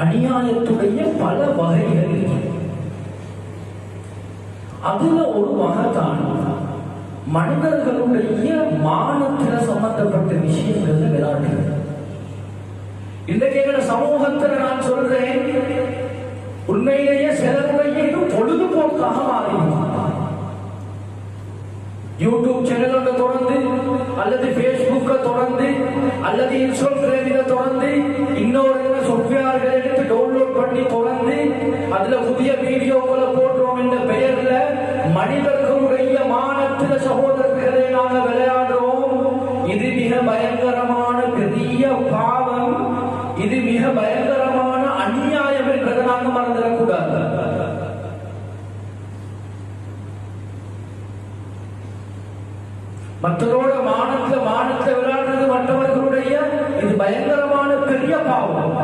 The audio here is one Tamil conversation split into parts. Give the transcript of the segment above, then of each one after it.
அநியாயத்துடைய பல வகைகள். அதுல ஒரு வகைதான் மனிதர்களுடைய மானத்தில சம்பந்தப்பட்ட விஷயங்கள்ல விளையாடுறது. இன்றைக்கு எங்க சமூகத்தில் நான் சொல்றேன், உண்மையிலேயே சிலருடைய இது பொழுதுபோக்காக மாறி யூடியூப் சேனலோட தொடர்ந்து அல்லது பேஸ்புக்கை தொடர்ந்து அல்லது இன்ஸ்டாகிராமில தொடர்ந்து இன்னொரு சாஃப்ட்வேர்களை எடுத்து டவுன்லோட் பண்ணி தொடர்ந்து அதுல புதிய வீடியோக்களை போடுறோம் என்ற பெயர்ல மனிதர்களுடைய மானத்தில சகோதரர்களை நாங்கள் விளையாடுறோம். இது மிக பயங்கரமான பெரிய பாவம், இது மிக பயங்கரமான அநியாயம் என்பதை நாங்கள் மறந்துடக்கூடாது. மற்றவரோட மானத்துல விளையாடுறது மற்றவர்களுடைய இது பயங்கரமான பெரிய பாவம்.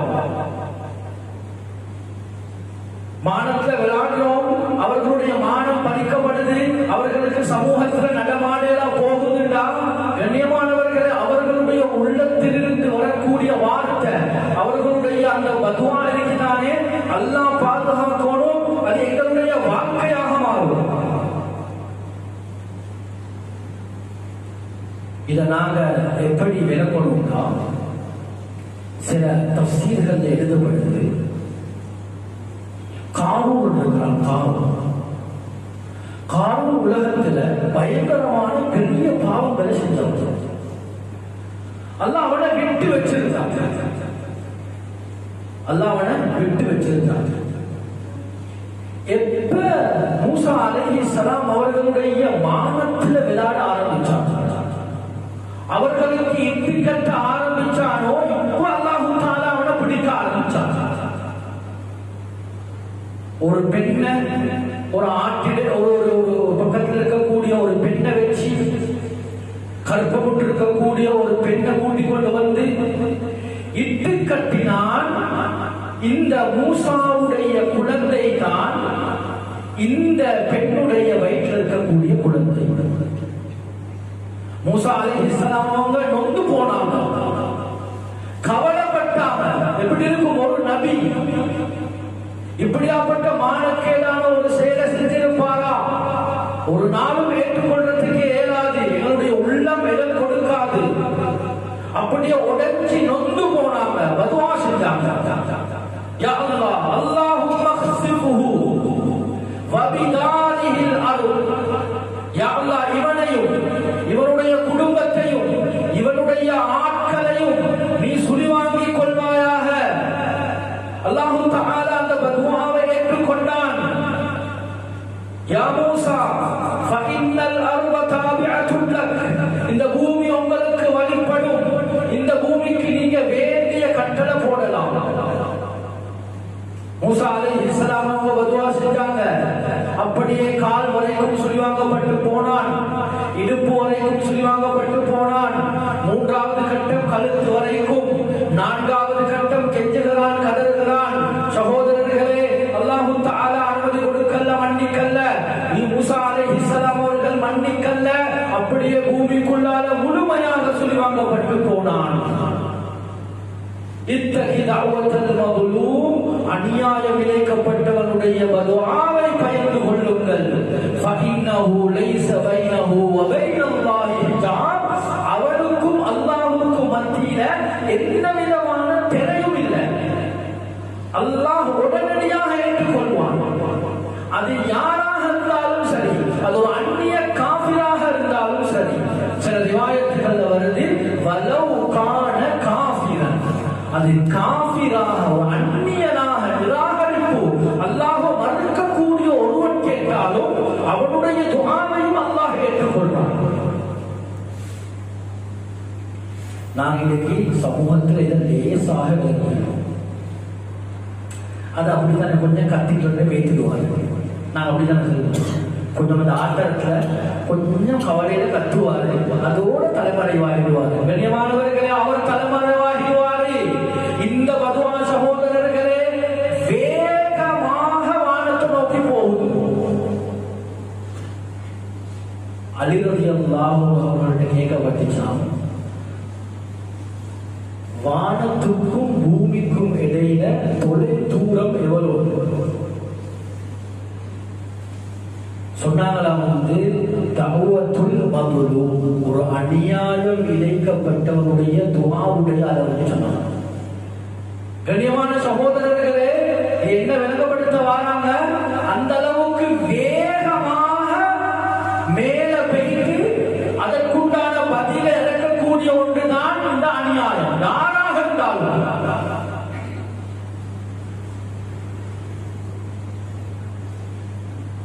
மானத்துல விளையாடுறோம், அவர்களுடைய மானம் பறிக்கப்படுது, அவர்களுக்கு சமூகத்துல நடமாடலா போகுதுண்டா கண்ணியமானவர்களே, அவர்களுடைய உள்ளத்திலிருந்து வரக்கூடிய வார்த்தை, அவர்களுடைய அந்த பதுவா இருக்குதானே, அல்லாஹ் பாதுகாக்கணும், அது எங்களுடைய வாழ்க்கையாக மாறும். இதை நாங்க எப்படி விளக்கணும்னா, சில தஃசீர்கள் எழுதப்படுது. காரூன் இருக்கிறான். காரூன் உலகத்துல பயங்கரமான பெரிய பாவங்களை செஞ்சவன். அல்லாஹ் அவனை விட்டு வச்சிருந்தான். எப்ப மூசா அலைஹிஸ்ஸலாம் அவர்களுடைய மானத்துல விளையாட ஆரம்பிச்சாங்க, அவர்களுக்கு இட்டு கட்ட ஆரம்பிச்சானோ, இப்ப அல்லாஹ் தஆலா அவனை பிடிக்க ஆரம்பிச்சான். ஒரு பெண்ணை, ஒரு ஆட்டிட ஒரு பக்கத்தில் இருக்கக்கூடிய ஒரு பெண்ணை வச்சு, கற்பப்பட்டு இருக்கக்கூடிய ஒரு பெண்ணை கூட்டிக் கொண்டு வந்து இட்டு கட்டினான். இந்த மூசாவுடைய குழந்தை தான் இந்த பெண்ணுடைய வயிற்றில் இருக்கக்கூடிய குழந்தை. மூசா அலைஹிஸ்ஸலாம் அவங்க நொந்து போனாங்க, கவலைப்பட்டாங்க. எப்படி இருக்கும் ஒரு நபி இப்படியாப்பட்ட மானக்கேடான ஒரு செயலை செஞ்சிருப்பாரா? ஒரு நாளும் ஏற்றுக்கொள்றதுக்கு இயலாது, எங்களுடைய உள்ளம் இடம் கொடுக்காது. அப்படியே உடைச்சி நொந்து போனாங்க, பதுவா செஞ்சாங்க. யா அல்லாஹ், அல்லாஹும்ம க்ஸிஃபுஹு வபிதாரிஹில் அர்த். யா அல்லாஹ், இவனையும் இவருடைய குடும்பத்தையும் இவனுடைய ஆட்களையும் நீ சுழிவாங்கிக் கொள்வாயாக. அல்லாஹ் தஆலா அந்த பதுவாவை ஏற்றுக்கொண்டான். யா மூசா, ஃபஇன்னல் அர்த தாபிஅத்துன் லக். இந்த பூமி உங்களுக்கு வழிபடும், இந்த பூமிக்கு நீங்க வேண்டிய கட்டளை போடலாம். மூசா அலைஹிஸ்ஸலாம் அவங்க பதுவா செஞ்சாங்க. அப்படியே கால் வரைக்கும் சுழிவாங்கப்பட்டு போனான், இடுப்பு வரைக்கும் சுழிவாங்கப்பட்டு போனான். மூன்றாவது கட்டம் கழுத்து வரைக்கும், நான்காவது கட்டம் கெஞ்சுகிறான், கதறுகிறான். சகோதரர்களே, அல்லாஹ் தஆலா அனுமதி கொடுக்கல்ல, மன்னிக்கல்ல. நீ மூசா அலைஹிஸ்ஸலாம் அவர்கள் மன்னிக்கல்ல, அப்படியே பூமிக்குள்ளால முழுமையாக சுழிவாங்கப்பட்டு போனான். இத்தகைய தஅவத்தல் மظلوم, அநியாயம் இழைக்கப்பட்டவனுடைய பதுஆவை பயந்து கொள்ளுங்கள். ஃபஇன்னஹு லைஸ பைனஹு வ பைனல்லாஹி ஹிஜாப். அவனுக்கும் அல்லாஹ்வுக்கும் மத்தியில எந்த விதமான திரையும் இல்லை. அல்லாஹ் உடனடியாக ஏற்றுக்கொள்வான். அது யாராக இருந்தாலும் சரி, அது ஒரு அந்நிய காஃபிராக இருந்தாலும் சரி. சில ரிவாயத்துகள்ல வருது, வலவ் கான காஃபிரன், அது காஃபிராக ஒரு அந்நியனாக நிராகரிப்பு அல்லாஹ் மறுக்கக்கூடிய ஒருவன் கேட்டாலும் அவனுடைய துஆவையும் அல்லாஹ் ஏற்றுக்கொள்வான். நான் இன்னைக்கு சமூகத்தில் இதை லேசாக விளக்குகிறோம். அது அப்படித்தானே கொஞ்சம் கத்திட்டு பேசிடுவாங்க. நாங்கள் அப்படித்தானே சொல்லுவோம். கொஞ்சம் அந்த ஆட்டத்துல கொஞ்சம் கவலையில கத்துவாரு, அதோட தலைமறைவாகிடுவாரு. கண்ணியமானவர்களே, அவர் தலைமறைவாகிடுவாரு. இந்த பதுவா சகோதரர்களே வேகமாக வானத்தை நோக்கி போகும். அலி ரலியல்லாஹு அன்ஹு அவர்கள்ட்ட கேட்கப்பட்டுச்சாம், வானத்துக்கும் பூமிக்கும் இடையில தொலை தஅவத்துல் மظلوم, ஒரு அநியாயம் இழைக்கப்பட்டவருடைய துஆவுடைய அளவு சொன்னாங்க. கண்ணியமான சகோதரர்களே, என்ன விளங்கப்படுத்த வராங்க? அந்த அளவுக்கு வேகமாக மேல பெய்து அதற்குண்டான பதில இறக்கக்கூடிய ஒன்றுதான் இந்த அநியாயம். யாராக இருந்தாலும்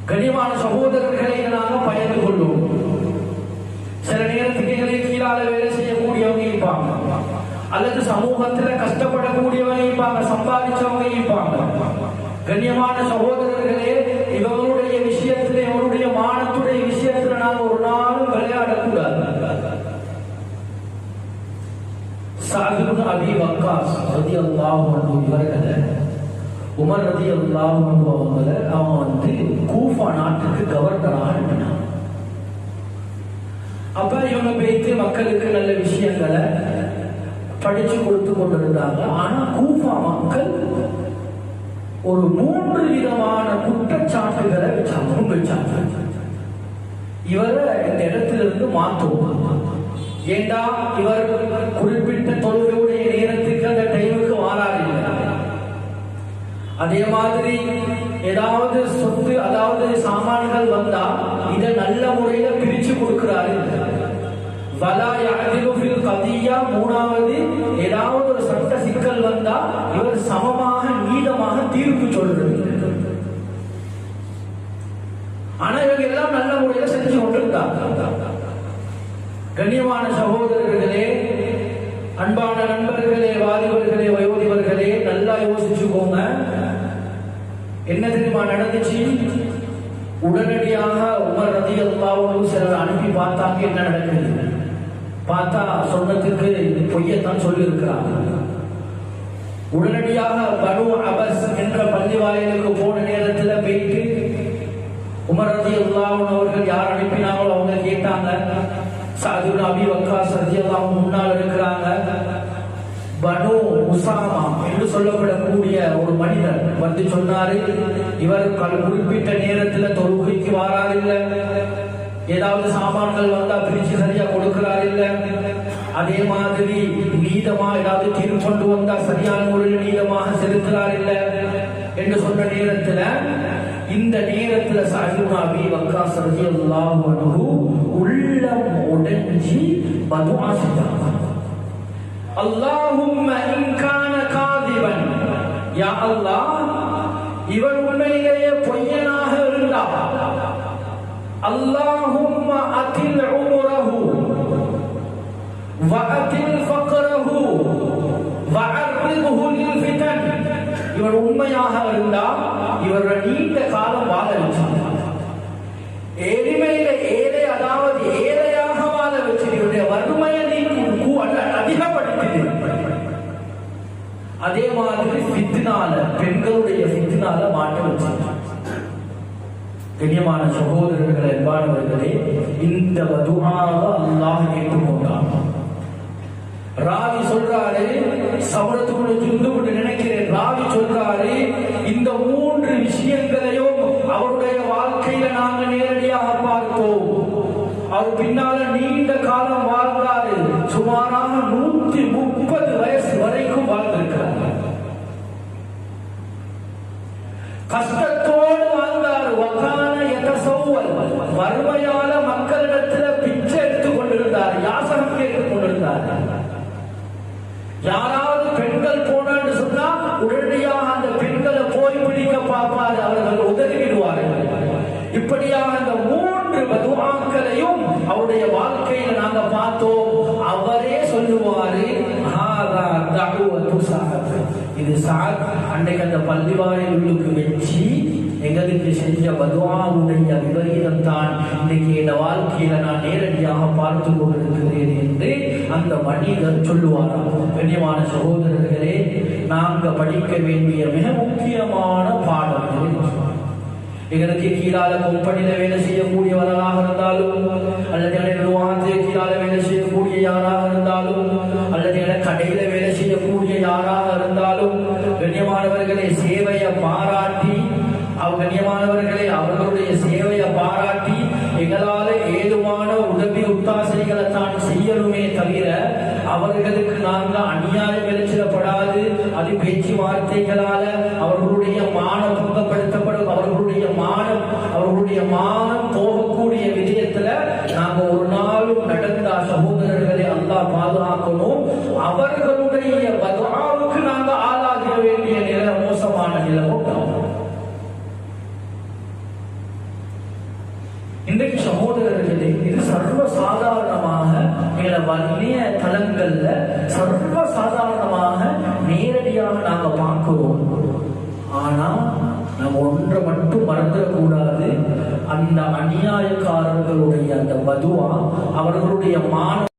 கண்ணியமான சகோதரர்களை நாங்கள் பயந்து கொள்ளும். சில நேரத்துக்கு கீழால வேலை செய்யக்கூடியவங்க இருப்பாங்க, அல்லது சமூகத்துல கஷ்டப்படக்கூடியவங்க இருப்பாங்க, சம்பாதிச்சவங்க இருப்பாங்க. கண்ணியமான சகோதரர்களே, இவங்களுடைய விஷயத்துல, இவருடைய மானத்துடைய விஷயத்துல நாங்கள் ஒரு நாளும் விளையாடக்கூடாது. சஅத் இப்னு அபீ வக்காஸ் ரலியல்லாஹு அன்ஹு இவர்கள் உமர் ரலியல்லாஹு அன்ஹு அவங்களை கூஃபா நாட்டுக்கு கவர்னராக அனுப்பினார். அப்ப இவங்க போயிட்டு மக்களுக்கு நல்ல விஷயங்களை படிச்சு கொடுத்து கொண்டிருந்தாங்க. ஆனா கூஃபா மக்கள் ஒரு 3 விதமான குற்றச்சாட்டுகளை வச்சாங்க. இவரை இந்த இடத்திலிருந்து மாற்றுவோம். ஏண்டா இவர் குறிப்பிட்ட தொழுகையுடைய நேரத்துக்கு அந்த டைமுக்கு வாராது. அதே மாதிரி ஏதாவது சொத்து, அதாவது சாமான்கள் வந்தா இதை நல்ல முறையில பிரிச்சு கொடுக்கிறாரு. வலா யஅதிலு ஃபில் கதியா, மூணாவது ஏதாவது ஒரு சட்ட சிக்கல் வந்தா இவர் சமமாக நீதமாக தீர்ப்பு சொல்றது. ஆனா இவங்க எல்லாம் நல்ல முறையில செஞ்சு கொண்டிருந்தாங்க. கண்ணியமான சகோதரர்களே, அன்பான நண்பர்களே, வாலிபர்களே, வயோதிபர்களே, நல்லா யோசிச்சுக்கோங்க. என்ன தெரியுமா நடந்துச்சு? உடனடியாக உமர் ரலியல்லாஹு அன்ஹு சிலர் அனுப்பி பார்த்தாங்க என்ன நடக்குது. பார்த்தா சொன்னதுக்கு பொய்யத்தான் சொல்லி இருக்கிறாங்க. உடனடியாக பனு அபஸ் என்ற பள்ளி வாயிலுக்கு போன நேரத்தில் போயிட்டு உமர் ரலியல்லாஹு அன்ஹு அவர்கள் யார் அனுப்பினாங்களோ அவங்க கேட்டாங்க. சஅத் இப்னு அபீ வக்காஸ் ரலியல்லாஹு அன்ஹு முன்னால் இருக்கிறாங்க. பனு உசாமா என்று சொல்லப்படக்கூடிய ஒரு மனிதர் வந்து சொன்னாரு, இவர் குறிப்பிட்ட நேரத்தில் தொழுகைக்கு வாரார் இல்ல, ஏதாவது சாமான்கள் வந்தா பிரிச்சு சரியா கொடுக்கிறார் இல்ல, அதே மாதிரி நீதமா ஏதாவது தீர்ப்பு கொண்டு வந்தா சரியான முறையில் நீதமாக செலுத்துறார் இல்ல என்று சொன்ன நேரத்தில், இந்த நேரத்தில் சஅத் இப்னு அபீ வக்காஸ் ரலியல்லாஹு அன்ஹு உள்ளம் உடைஞ்சி பதுஆ செஞ்சாங்க. அல்லாஹும்ம இன் கான காதிபன், யா அல்லாஹ், இவர் உண்மையிலேயே பொய்யனாக இருந்தார், அல்லாஹும்ம அதில் உம்ரஹு வ அதில் ஃபக்ரஹு வ அர்ரிஹு லில் ஃபிதன், இவர் உண்மையாக இருந்தால் இவரை நீண்ட காலம் வாழ வச்சார். எளிமையில ஏழை, அதாவது ஏழையாக வாழ வச்சு இவருடைய வறுமையை அதிகப்படுத்தி, அதே மாதிரி ஃபித்னால, பெண்களுடைய ஃபித்னால மாட்ட வச்சார். கண்ணியமான சகோதரர்களே, அன்பானவர்களே, இந்த துஆவை அல்லாஹ் ஏற்றுக்கொண்டான். ராவி சொல்றாரு, சமரத்துக்குள்ள ஜுந்துன்னு நினைக்கிறேன், ராவி சொல்றாரு, இந்த 3 விஷயங்களையும் அவருடைய வாழ்க்கையில நாங்க நேரடியாக பார்த்தோம். அவர் பின்னால நீண்ட காலம் வாழ்ந்தாரு. சுமாராக 130 வயசு வரைக்கும் வாழ்ந்திருக்கிறார். கஷ்டத்தோடு வாழ்ந்தார். வகான யதஸவ்வல், வறுமையால மக்களிடத்துல பிச்சை எடுத்துக் கொண்டிருந்தார், யாசகம் கேட்டுக் கொண்டிருந்தார். யாராவது பெண்கள் போனான்னு சொன்னா உடனடியாக அந்த பெண்களை போய் பிடிக்க பார்ப்பார், அவர்கள் உதவிடுவார்கள். இப்படியாக அந்த 3 துஆக்களையும் அவருடைய வாழ்க்கையில நாங்க பார்த்தோம். அவரே சொல்லுவாரு, இது சஅத் அன்னைக்கு அந்த பள்ளிவாயில் உள்ளுக்கு வச்சு எங்களுக்கு செஞ்ச பதுஆவுடைய விபரீதம் தான் இன்னைக்கு என் வாழ்க்கையில நான் நேரடியாக பார்த்து கொண்டிருக்கிறேன் என்று அந்த மனிதர் சொல்லுவார். கண்ணியமான சகோதரர்களே, நாங்க படிக்க வேண்டிய மிக முக்கியமான பாடம், எங்களுக்கு கீழால கம்பெனியில வேலை செய்யக்கூடியவர்களாக இருந்தாலும், அல்லது நிர்வாகத்திலே கீழால வேலை செய்யக்கூடிய யாராக இருந்தாலும், அல்லது கடையில வேலை செய்யக்கூடிய யாராக இருந்தாலும், கண்ணியமானவர்களை சேவையை பாராட்டி, கண்ணியமானவர்களை அவர்களுடைய சேவையை பாராட்டி எங்களால ஏதோ அது பேச்சுவார்த்தைகளால அவர்களுடைய மானம் துன்பப்படுத்தப்படும், அவர்களுடைய மானம் போகக்கூடிய விஜயத்துல நாங்க ஒரு நாளும் நடந்தா சகோதரர்களை அல்லாஹ் பாதுகாக்கணும். அவர்களுடைய பதுஆவுக்கு நாங்க ஆளாக வேண்டிய நிலை, மோசமான நிலை உண்டாகும். இன்றைக்கு சகோதரர்களே, இது சர்வ சாதாரணமாக வன்னிய தளங்கள்ல சர்வ சாதாரணமாக நேரடியாக நாங்க பார்க்கிறோம். ஆனா நம்ம ஒன்றை மட்டும் மறந்துடக்கூடாது. அந்த அநியாயக்காரர்களுடைய அந்த பதுவா அவர்களுடைய மான